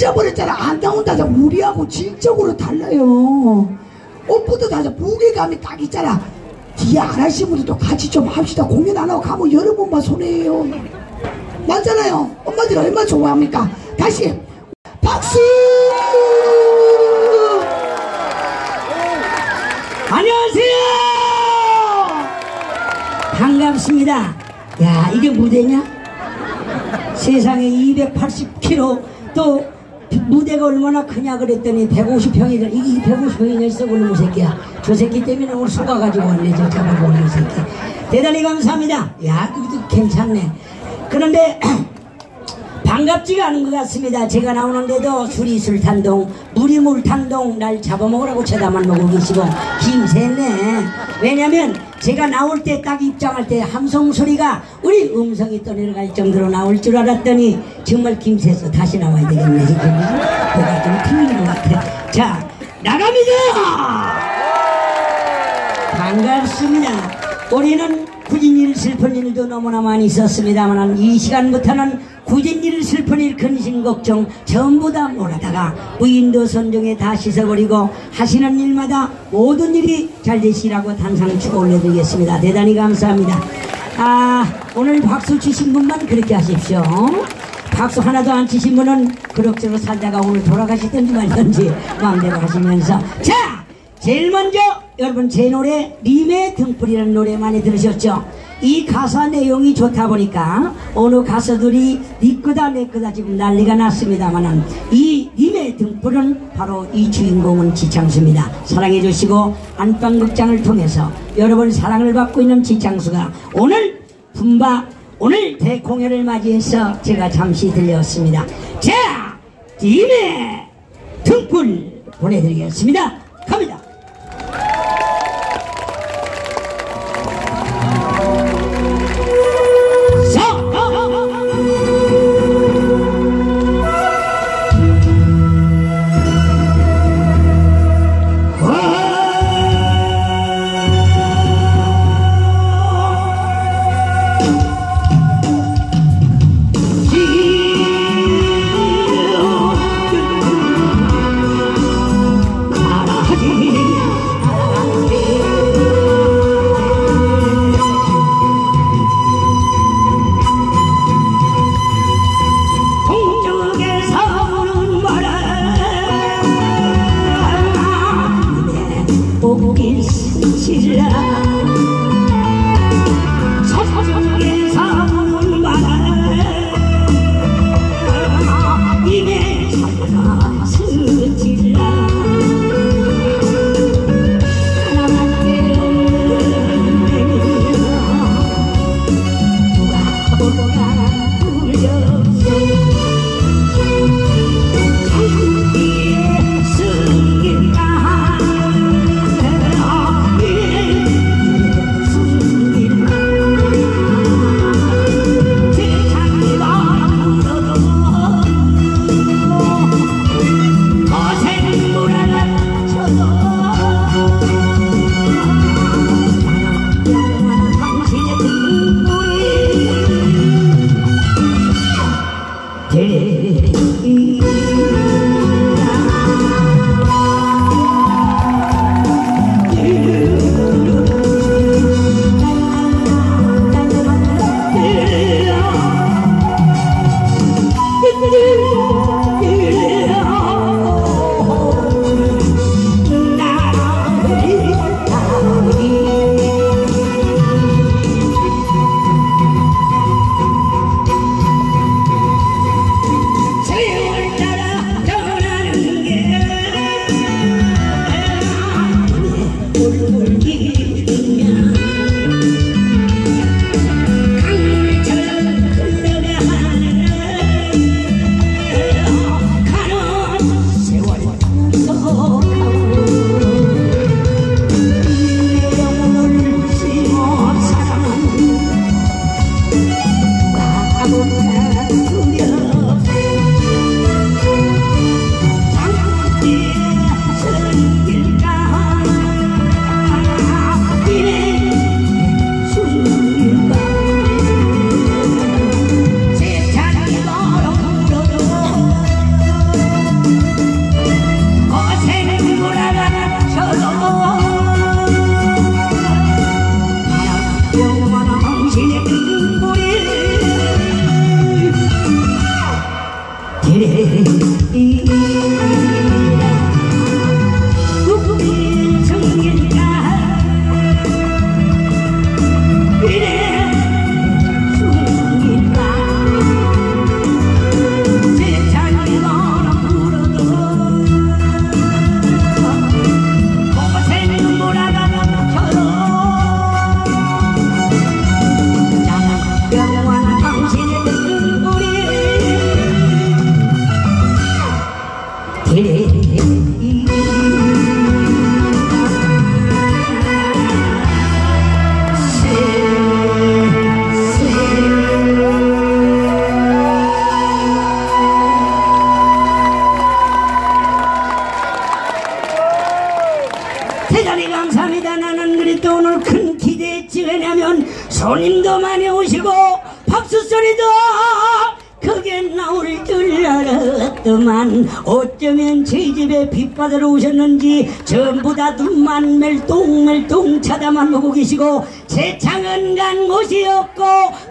잊어버렸잖아. 안 나온다자 우리하고 질적으로 달라요. 옷부터 다자 무게감이 딱 있잖아. 뒤에 안 하신 분들도 같이 좀 합시다. 공연 안 하고 가면 여러분만 손해예요. 맞잖아요. 엄마들이 얼마나 좋아합니까? 다시 박수! 안녕하세요. 반갑습니다. 야, 이게 무대냐? 세상에 280kg 또 무대가 얼마나 크냐 그랬더니 150평이래. 이게 150평이냐 썩은 새끼야. 저 새끼 때문에 오늘 속아가지고 왔네. 저 잡아보는 새끼. 대단히 감사합니다. 야, 이것도 괜찮네. 그런데 반갑지가 않은 것 같습니다. 제가 나오는데도 수리술탄동, 무리물탄동 날 잡아먹으라고 쳐다만 먹고 계시고 힘세네. 왜냐면 제가 나올 때 딱 입장할 때 함성 소리가 우리 음성이 떠내려갈 정도로 나올 줄 알았더니 정말 김새서 다시 나와야 되겠네. 내가 좀 틀린 것 같아. 자, 나갑니다. 반갑습니다. 우리는 굳은 일 슬픈 일도 너무나 많이 있었습니다만 이 시간부터는 굳은 일 슬픈 일 근심 걱정 전부 다 몰아다가 무인도 선정에 다 씻어버리고 하시는 일마다 모든 일이 잘 되시라고 항상 축 올려드리겠습니다. 대단히 감사합니다. 오늘 박수 치신 분만 그렇게 하십시오. 박수 하나도 안 치신 분은 그럭저럭 살다가 오늘 돌아가시든지 말든지 마음대로 하시면서 자, 제일 먼저 여러분 제 노래 님의 등불이라는 노래 많이 들으셨죠? 이 가사 내용이 좋다 보니까 어느 가수들이 니 거다 내 거다 지금 난리가 났습니다만은 이 님의 등불은 바로 이 주인공은 지창수입니다. 사랑해 주시고 안방극장을 통해서 여러분 사랑을 받고 있는 지창수가 오늘 분바 오늘 대공연을 맞이해서 제가 잠시 들렸습니다. 자, 님의 등불 보내드리겠습니다. 갑니다. 가라지 손님도 많이 오시고 박수 소리도 크게 나올 줄 알았더만 어쩌면 제 집에 빚받으러 오셨는지 전부 다 눈만 멜똥멜똥 쳐다만 보고 계시고 제 창은 간 곳이 없고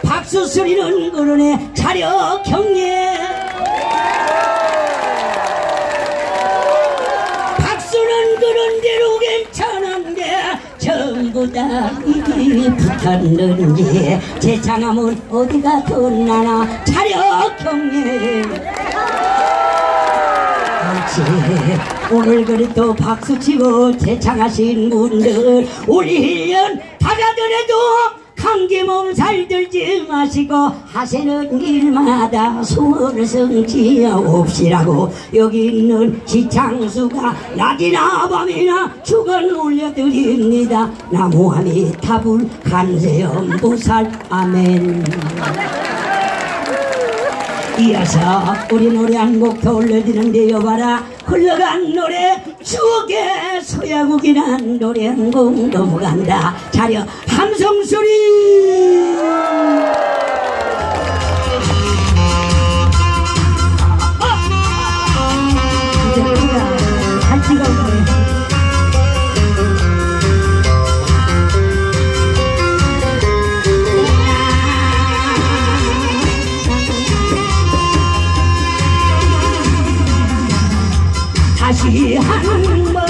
박수 소리는 그러네. 차려 경례. 박수는 그런 대로 괜찮은데 전부 다 입이 붙었는지 제 장함은 어디가 덧나나. 차려 경례. 오늘 그래도 박수치고 제창하신 분들 우리 1년 다가더라도 감기 몸살 들지 마시고 하시는 일마다 소원을 성취 옵시라고 여기 있는 지창수가 낮이나 밤이나 축원 올려드립니다. 나무아미타불 간세음보살 아멘. 이어서 우리 노래 한 곡 더 올려드리는데 여봐라. 흘러간 노래 추억의 서야국이란 노래 한 곡 넘어간다. 차려 함성소리. 이제 우리가 할 수가 없네. 다시 한번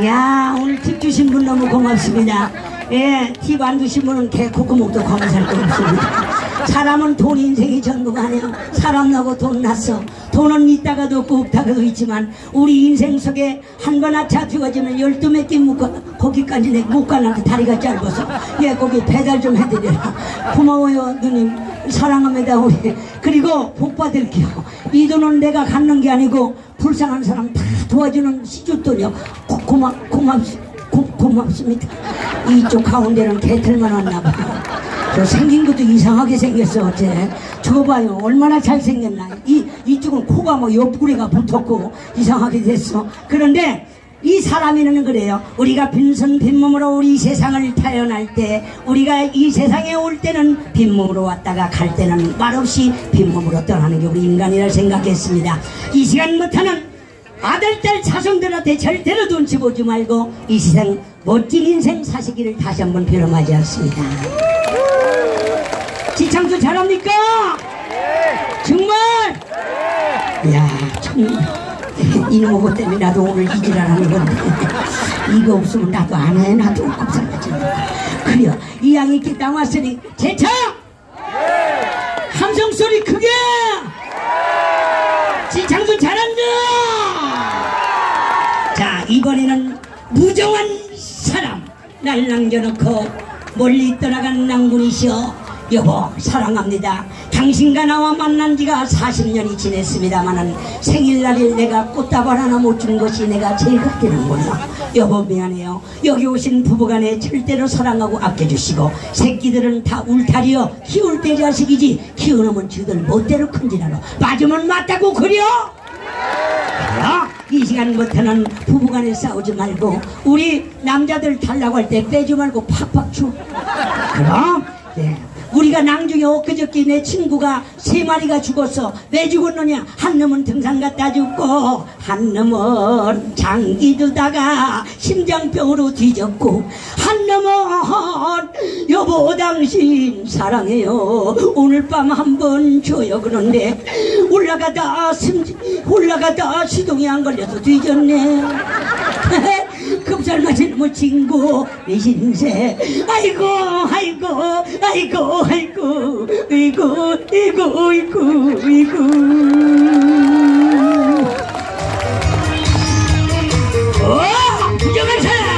야, 오늘 팁 주신 분 너무 고맙습니다. 예, 팁 안 주신 분은 개 콧구멍도 검사할 거 없습니다. 사람은 돈 인생이 전부가 아니야. 사람 나고 돈 났어. 돈은 있다가도 없고 없다가도 있지만 우리 인생 속에 한 번 아차 죽어지면 12몇 끼 거기까지 내 못 가는데 다리가 짧아서 예, 거기 배달 좀 해드려라. 고마워요 누님, 사랑합니다 우리. 그리고 복 받을게요. 이 돈은 내가 갖는 게 아니고 불쌍한 사람 다 도와주는 시주돈이요. 고맙습니다. 이쪽 가운데는 개털만 왔나봐. 저 생긴 것도 이상하게 생겼어. 어째 저거 봐요, 얼마나 잘생겼나. 이쪽은 코가 뭐 옆구리가 붙었고 이상하게 됐어. 그런데 이 사람에는 그래요. 우리가 빈손 빈몸으로 우리 세상을 태어날 때, 우리가 이 세상에 올 때는 빈몸으로 왔다가 갈 때는 말없이 빈몸으로 떠나는 게 우리 인간이라 생각했습니다. 이 시간부터는 아들, 딸, 자손들한테 절대로 눈치 보지 말고 이 세상 멋진 인생 사시기를 다시 한번 빌어마지 않습니다. 지창도 잘합니까? 정말? 이야, 참. 이놈의 때문에 나도 오늘 이지랄하는 건데 이거 없으면 나도 안 해. 나도 없어가지. 그래요. 이 양이 이렇게 나왔으니 제차! 함성 소리 크게! 지창도 잘한다! 자, 이번에는 무정한 사람 날 남겨놓고 멀리 떠나간 낭군이시여, 여보 사랑합니다. 당신과 나와 만난 지가 40년이 지냈습니다마는 생일날에 내가 꽃다발 하나 못 준 것이 내가 제일 그때는구나. 여보 미안해요. 여기 오신 부부간에 절대로 사랑하고 아껴주시고, 새끼들은 다 울타리여 키울 때 자식이지 키우놈은 지들 멋대로 큰지라로 맞으면 맞다고 그려? 이 시간부터는 부부간에 싸우지 말고 우리 남자들 달라고 할 때 빼지 말고 팍팍 줘. 그럼 네. 우리가 낭중에 엊그저께 내 친구가 3마리가 죽었어. 왜 죽었느냐? 한 놈은 등산 갔다 죽고, 한 놈은 장기 두다가 심장병으로 뒤졌고, 한 놈은 여보 당신 사랑해요 오늘 밤 한번 줘요 그런데 올라가다 시동이 안 걸려서 뒤졌네. 급살 맞은 뭐 친구 내 신세. 아이고 아이고 아이고 아이고 아이고 아이고 아이고 아이고. 부정한 사람.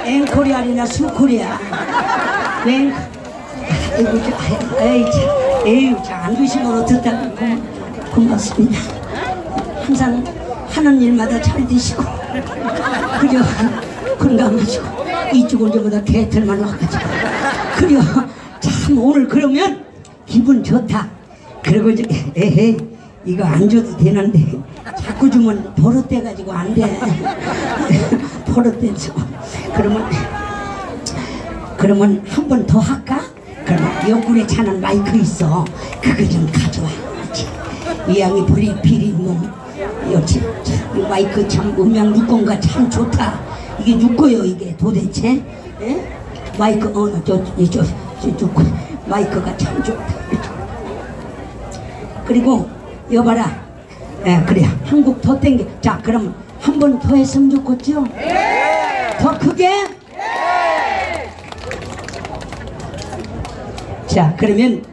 앵콜이 아니라 수콜이야. 에이, 안 드시면 어떡하고 고맙습니다. 항상 하는 일마다 잘 드시고, 그려 건강하시고, 이쪽은 저보다 개털만 와가지고, 그려 참 오늘 그러면 기분 좋다. 그리고 에헤, 이거 안 줘도 되는데, 자꾸 주면 버릇돼가지고 안 돼. 버릇돼서. 그러면 한 번 더 할까? 그러면 옆구리에 차는 마이크 있어. 그거 좀 가져와. 이 양이 비리 놈. 역시 이 마이크 참 음향 육건가 참 좋다. 이게 육거요 이게 도대체? 예? 마이크 저 마이크가 참 좋다. 그리고 여봐라. 예, 그래 한 곡 더 땡겨. 자, 그럼 한 번 더 했으면 좋겠죠? 더 크게? 자, 그러면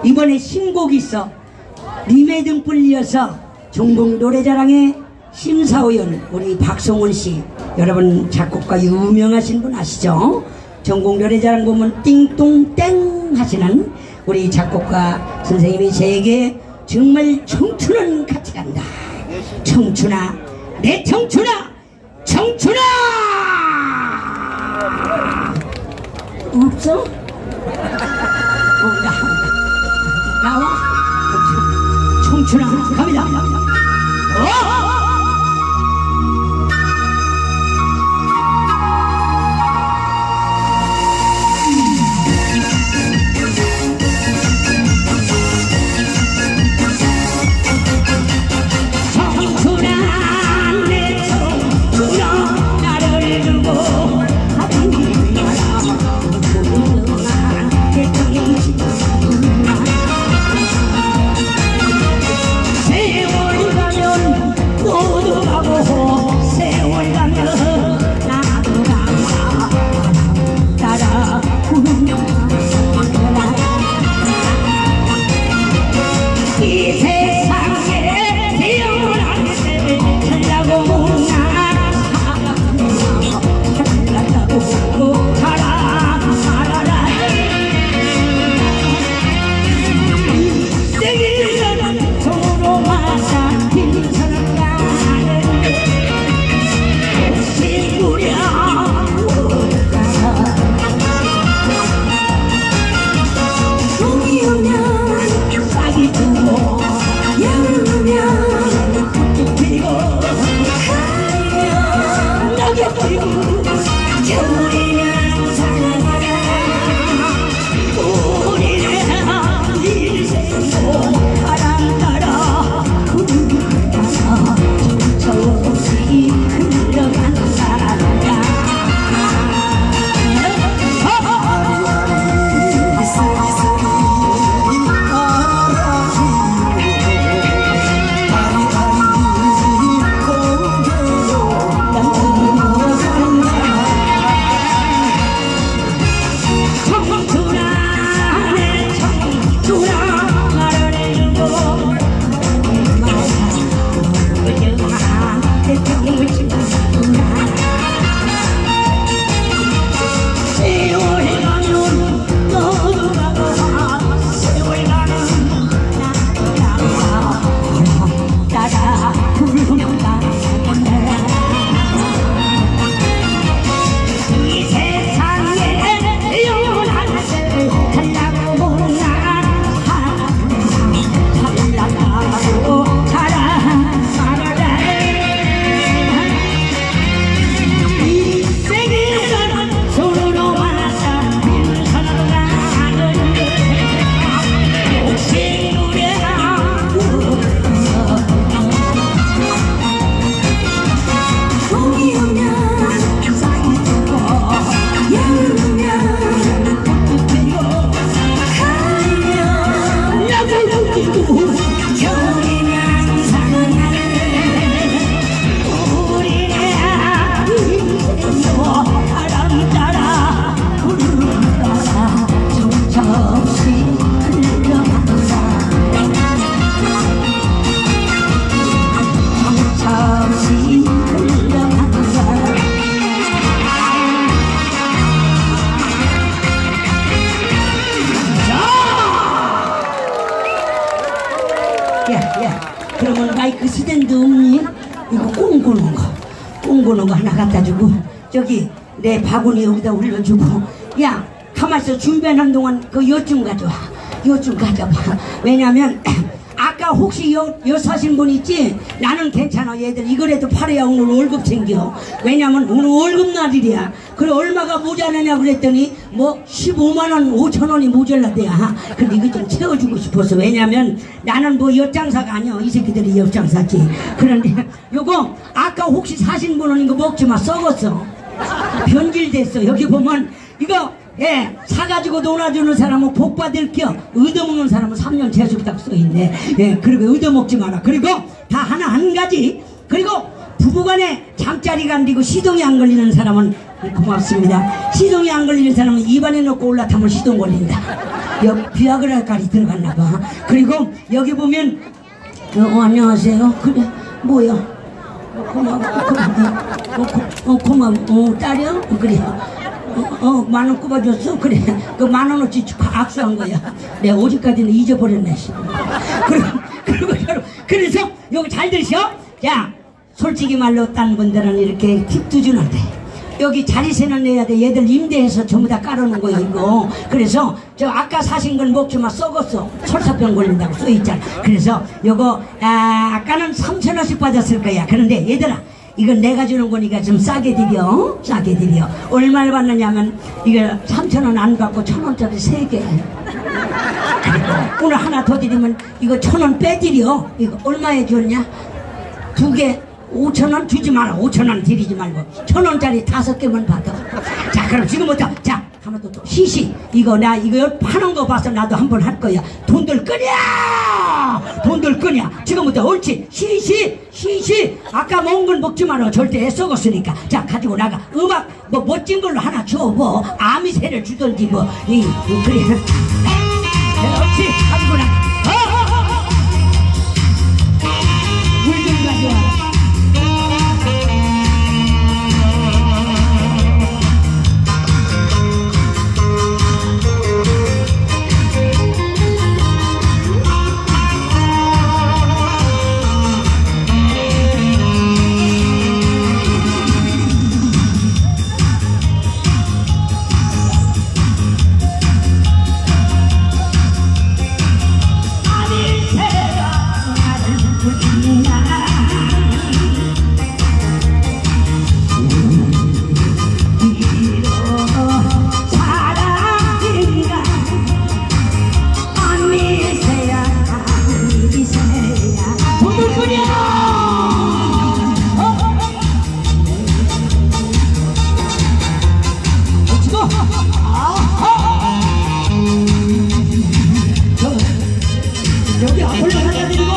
이번에 신곡이 있어. 님의 등불 이어서 전국 노래자랑의 심사위원 우리 박성훈 씨, 여러분 작곡가 유명하신 분 아시죠? 전국 노래자랑 보면 띵동땡 하시는 우리 작곡가 선생님이 제게 정말 청춘은 같이 간다. 청춘아, 내 청춘아, 청춘아! 없어? 나와. 청춘아, 갑니다. 홍보노가 하나 갖다 주고 저기 내 바구니 여기다 올려주고 야 가만있어 준비하는 동안 그 엿 좀 가져와 엿 좀 가져봐 왜냐면 아까 혹시 엿 사신 분 있지? 나는 괜찮아 얘들 이거라도 팔아야 오늘 월급 챙겨 왜냐면 오늘 월급날이야 그래 얼마가 모자라냐 그랬더니 뭐 15만원 5천원이 모자라대야 근데 이거 좀 채워주고 싶어서 왜냐면 나는 뭐 엿장사가 아니야 이 새끼들이 엿장사지 그런데 요거 아까 혹시 사신 분은 이거 먹지마 썩었어 변질됐어 여기 보면 이거 예, 사가지고 놀아주는 사람은 복 받을 겨 얻어먹는 사람은 3년 재수기 딱 써있네 예, 그리고 얻어먹지 마라 그리고 다 하나 한 가지 그리고 부부간에 잠자리가 안 되고 시동이 안 걸리는 사람은 고맙습니다 시동이 안 걸리는 사람은 입안에 넣고 올라타면 시동 걸린다 여기 비아그라까지 들어갔나봐 그리고 여기 보면 안녕하세요 그래 뭐야 고마워 딸이요 그래요 만원 꼽아줬어? 그래 그 만원어치 악수한 거야 내가 오직까지는 잊어버렸네 그래서 여기 잘 들으셔 야 솔직히 말로 딴 분들은 이렇게 팁도 주는데 여기 자리세는 내야 돼 얘들 임대해서 전부 다 깔아놓은 거야 이거 그래서 저 아까 사신 걸 먹지마 썩었어 설사병 걸린다고 써있잖아 그래서 요거 아까는 3,000원씩 받았을 거야 그런데 얘들아 이건 내가 주는 거니까 좀 싸게 드려 싸게 드려 얼마를 받느냐면 이거 3,000원 안 받고 1,000원짜리 3개 오늘 하나 더 드리면 이거 1,000원 빼드려 이거 얼마에 줬냐 2개 5,000원 주지 마라 5,000원 드리지 말고 1,000원짜리 5개만 받아 자 그럼 지금부터 자 가만 또 시시 이거 나 이거 파는 거 봐서 나도 한번 할 거야 돈들 끄냐 돈들 끄냐 지금부터 옳지 시시 아까 먹은 건 먹지 마라 절대 썩었으니까 자 가지고 나가 음악 뭐 멋진 걸로 하나 줘 뭐 아미새를 주던지 뭐 그래 옳지 가지고 나가 물 좀 가져와 여기 앞으로 하나 드리고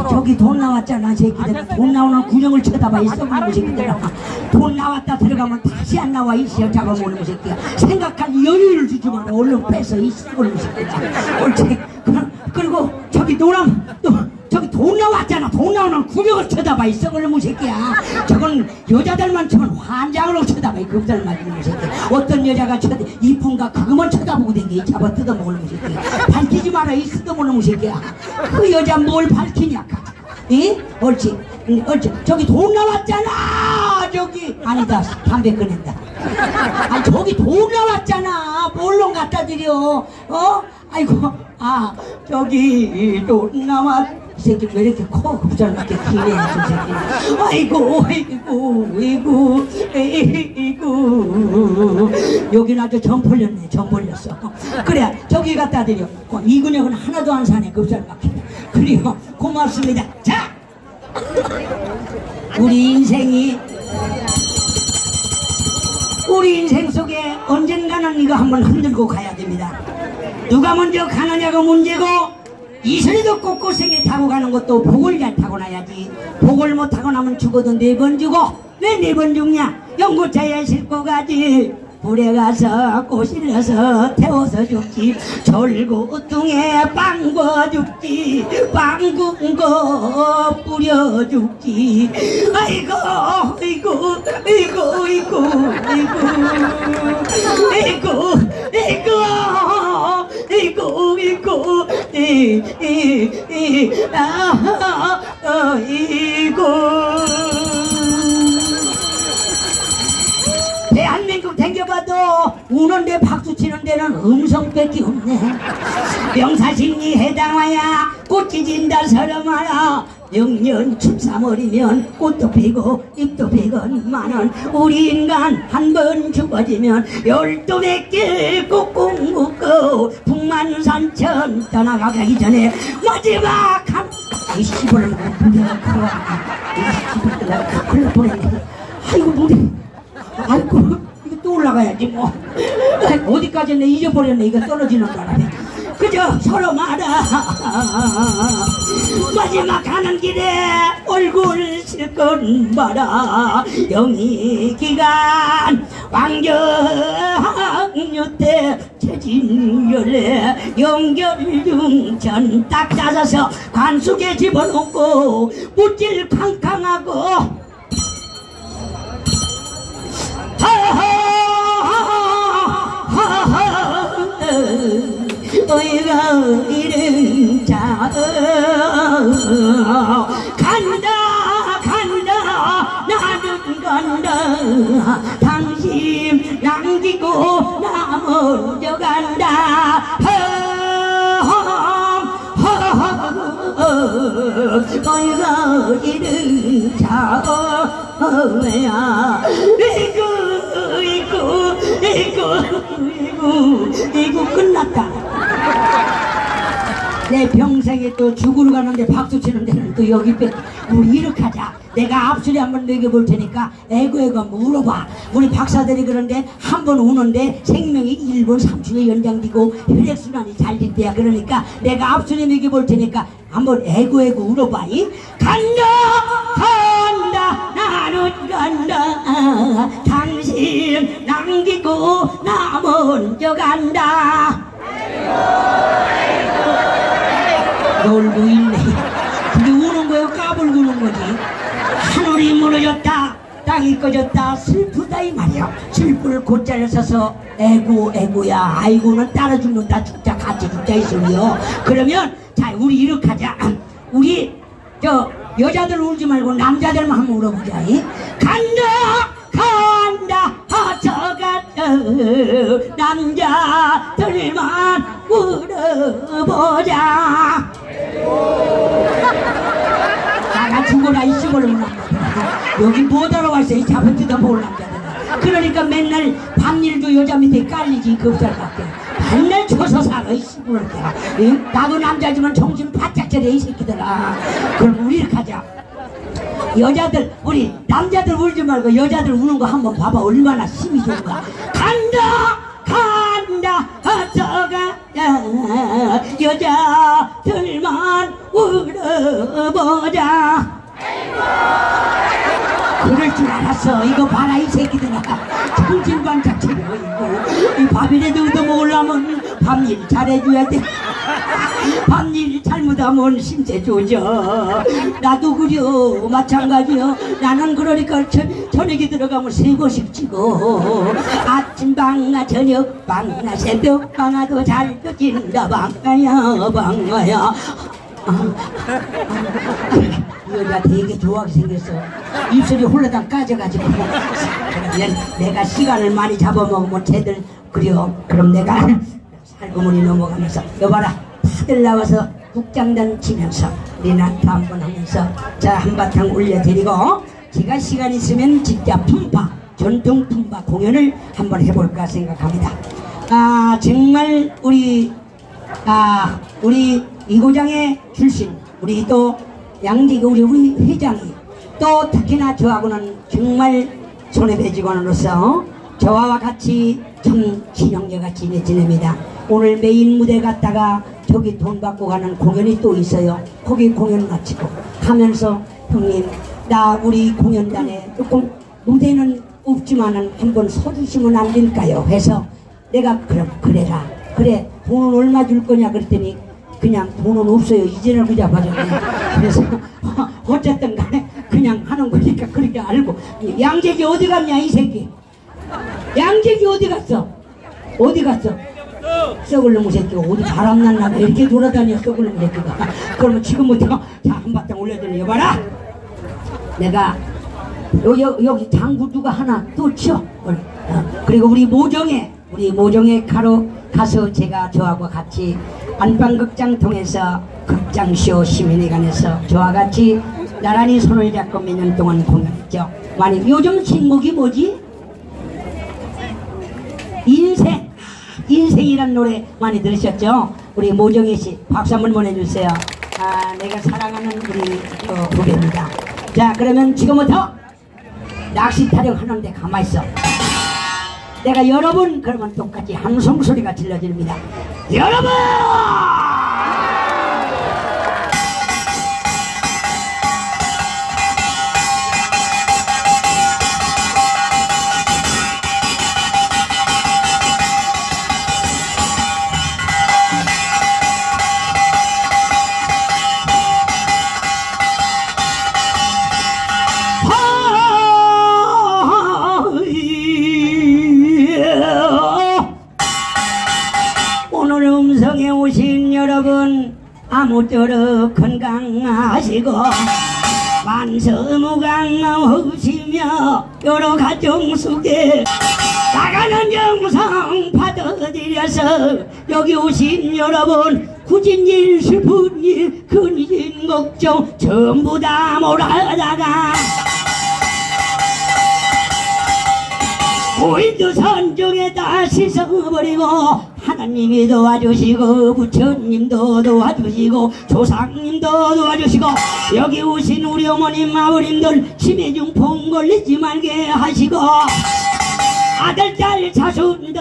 저기 돈 나왔잖아 새끼들 돈 나오는 구녕을 쳐다봐 이 썩은 새끼들아 돈 나왔다 들어가면 다시 안 나와 이 시어 잡아먹는 새끼야 생각할 여유를 주지 마라 얼른 빼서 이 썩은 새끼야 옳지 그리고 저기 노랑 저기 돈 나왔잖아 돈 나오는 구녕을 쳐다봐 이 썩은 새끼야 저건 여자들만 치면 환장으로 쳐다봐 이 급살 맞는 새끼 어떤 여자가 이쁜가 그것만 쳐다보고 댕겨 잡아 뜯어먹는 새끼 밝히지 마라 이 뜯어먹는 새끼야 그 여자 뭘 밝히냐 예? 옳지 옳지 저기 돈 나왔잖아 저기 아니다 담배 꺼낸다 아니 저기 돈 나왔잖아 뭘로 갖다 드려 아이고 저기 돈 나왔 이 새끼 왜 이렇게 커? 급살맞게 기네, 저 새끼. 아이고, 아이고, 아이고, 아이고. 여긴 아주 점 풀렸네, 점 풀렸어. 그래, 저기 갖다 드려. 이 근육은 하나도 안 사네, 급살맞게. 그래요, 고맙습니다. 자! 우리 인생 속에 언젠가는 이거 한번 흔들고 가야 됩니다. 누가 먼저 가느냐가 문제고, 이슬이도 꽃꽃생에 타고 가는 것도 복을 잘 타고 나야지. 복을 못 타고 나면 죽어도 4번 죽어. 왜 4번 죽냐? 연고차에 싣고 가지. 불에 가서 꼬실러서 태워서 죽지. 절구뚱에 빵 구워 죽지. 빵 구운 거 뿌려 죽지. 아이고 아이고 아이고 아이고 아이고 아이고 아이고 아이고 아이고. 대한민국 댕겨봐도 우는데 박수치는 데는 음성밖에 없네. 명사신이 해당하야 꽃이 진다 서러마라. 영년 춤사머리면 꽃도 피고 잎도 피건만은 우리 인간 한 번 죽어지면 12몇 꾹꾹 묶고 북만산천 떠나가기 전에 마지막 한 이 씨발을 먹고 내가 걸어와. 이 씨발을 내가 큰일 날 뻔했네. 아이고 무리. 아이고 이거 또 올라가야지 뭐. 어디까지 내 잊어버렸네. 이거 떨어지는 바람에 그저 서로 말아. 마지막 가는 길에 얼굴 실컷 봐라. 영의기간 왕정유 때 최진열에 영결중전 딱 짜서서 관속에 집어넣고 묻질 캉캉하고 어이가 이른 자 간다 간다 나는 간다. 당신 남기고 나 먼저 간다. 어이가 이른 자야. 이거 끝났다. 내 평생에 또 죽으러 가는데 박수 치는 데는 또 여기 뺏. 우리 이렇게 하자. 내가 앞소리 한번 먹여볼 테니까 애고 물어봐. 우리 박사들이 그런데 한 번 우는데 생명이 1분 3초에 연장되고 혈액순환이 잘 된대야. 그러니까 내가 앞소리 먹여볼 테니까 한번 애고 울어봐. 간다 간다 나는 간다. 당신 남기고 나 먼저 간다. 놀고 있네. 그게 우는 거야 까불고 우는 거지. 하늘이 무너졌다 땅이 꺼졌다 슬프다 이 말이야. 슬플 곧자리에 서서 애고야 아이고는 따라 죽는다 죽자 같이 죽자 이 소리요. 그러면 자 우리 이렇게 하자. 우리 저 여자들 울지 말고 남자들만 한번 울어보자. 간다 간다 저간다 남자들만 울어보자. 나가 죽어라 이 시골을 여기 못 알아왔어 이 잡은 뜯어 먹을 남자들. 그러니까 맨날 밤일도 여자 밑에 깔리지 급살밖에. 맨날 쳐서 살아 이 시골을. 나도 남자지만 정신 바짝 차려 이 새끼들아. 그럼 우리 이렇게 하자. 여자들 우리 남자들 울지 말고 여자들 우는 거 한번 봐봐. 얼마나 힘이 좋은가. 간다 간다 저가 여자들만 울어보자. 그럴 줄 알았어. 이거 봐라 이 새끼들아. 정신 반짝 차려. 이 밥이라도 얻어먹으려면 밤일 잘해줘야 돼. 밤일 잘못하면 심세 조져. 나도 그려 마찬가지요. 나는 그러니까 저녁에 들어가면 3번씩 찍어. 아침방아 저녁방아 새벽방아도 잘 펴진다. 방아야 여자 되게 좋아하게 생겼어. 입술이 홀라당 까져가지고. 내가 시간을 많이 잡아먹으면 쟤들 그려. 그럼 내가 살구머니 넘어가면서 여봐라 다들 나와서 국장단 치면서 우리 나트 한번 하면서 자 한바탕 올려드리고 제가 시간 있으면 진짜 품바 전통 품바 공연을 한번 해볼까 생각합니다. 정말 우리 이고장의 출신 우리 또 양지기 우리 회장이 또 특히나 저하고는 정말 손해배직원으로서 저와 같이 참 친형제같이 지냅니다. 오늘 메인 무대 갔다가 저기 돈 받고 가는 공연이 또 있어요. 거기 공연 마치고 하면서 형님 나 우리 공연단에 조금 무대는 없지만은 한번 서주시면 안 될까요? 해서 내가 그럼 그래라 그래 돈은 얼마 줄 거냐 그랬더니 그냥 돈은 없어요. 이제는 그자 봐줬네. 그래서 어쨌든 간에 그냥 하는 거니까 그렇게 알고 양재기 어디 갔냐 이 새끼 양재기 어디 갔어? 어디 갔어? 썩을 놈의 새끼가 어디 바람 났나 이렇게 돌아다녀 썩을 놈의 새끼가. 그러면 지금부터 자 한바탕 올려드려 여봐라. 내가 여기 장구 누가 하나 또 쳐. 그리고 우리 모종에 가서 제가 저하고 같이 안방극장 통해서 극장쇼 시민회관에서 저와 같이 나란히 손을 잡고 몇 년 동안 공연했죠. 많이 요즘 신곡이 뭐지? 인생이란 노래 많이 들으셨죠? 우리 모정혜 씨 박수 한번 보내주세요. 내가 사랑하는 우리 후배입니다. 자 그러면 지금부터 낚시 타령하는데 가만있어. 내가 여러분 그러면 똑같이 함성 소리가 들려집니다. 여러분! 오신 여러분 아무쪼록 건강하시고 만서무강하시며 여러 가정 속에 나가는 영상 받아들여서 여기 오신 여러분 굳은 일 슬픈 일 근심 걱정 전부 다 몰아다가 고인도 선중에다 씻어버리고 하나님이 도와주시고 부처님도 도와주시고 조상님도 도와주시고 여기 오신 우리 어머님 아버님들 치매중풍 걸리지 말게 하시고 아들 딸 자손들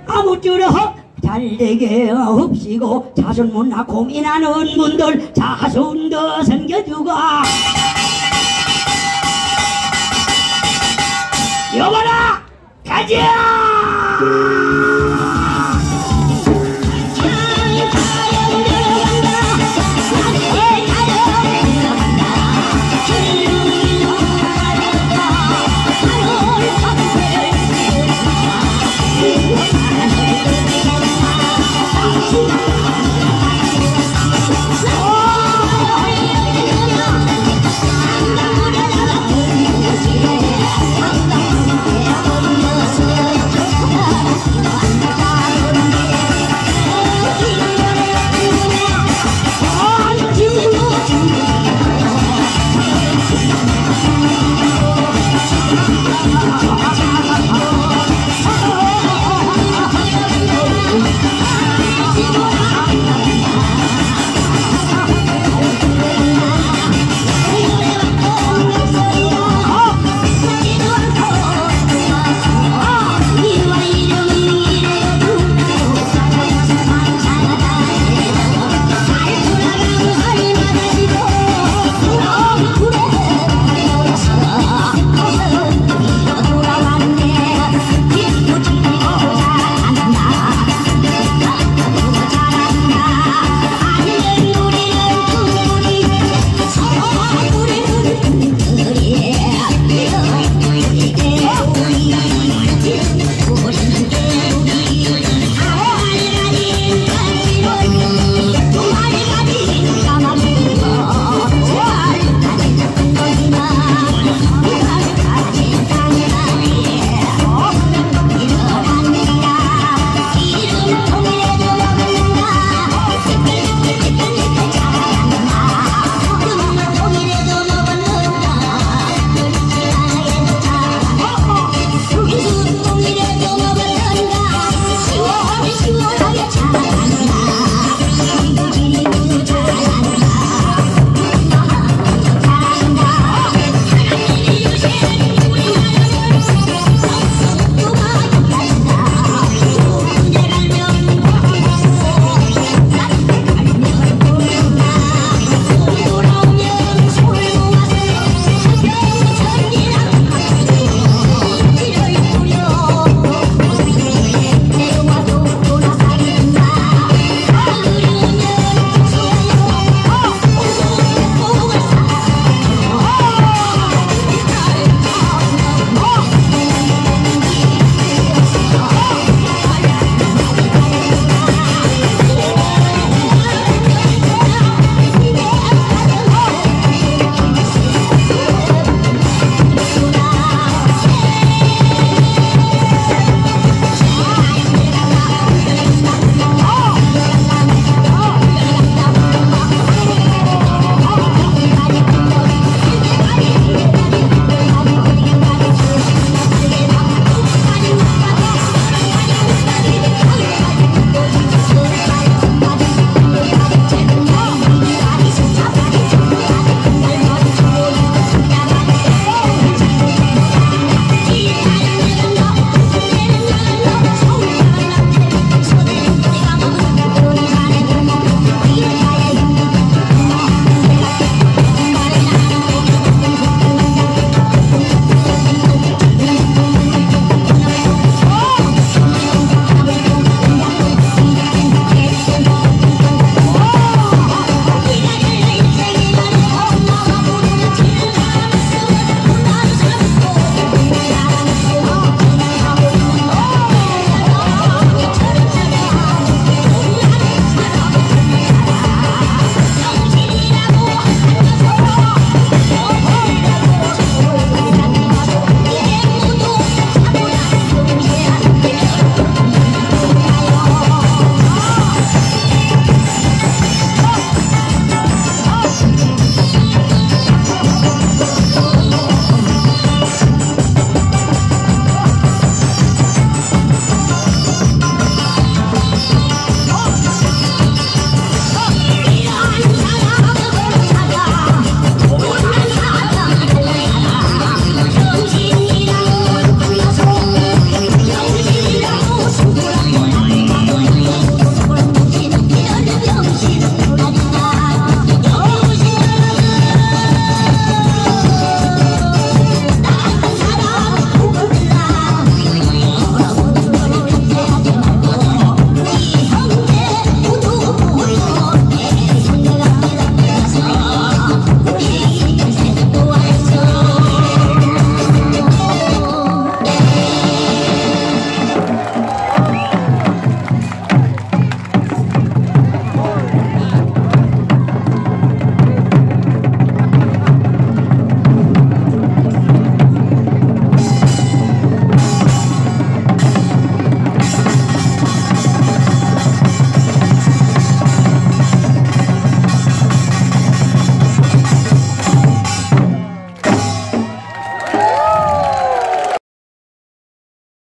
아무쪼록 잘되게 없시고 자손 못 낳고 고민하는 분들 자손도 생겨주고 여봐라 가자!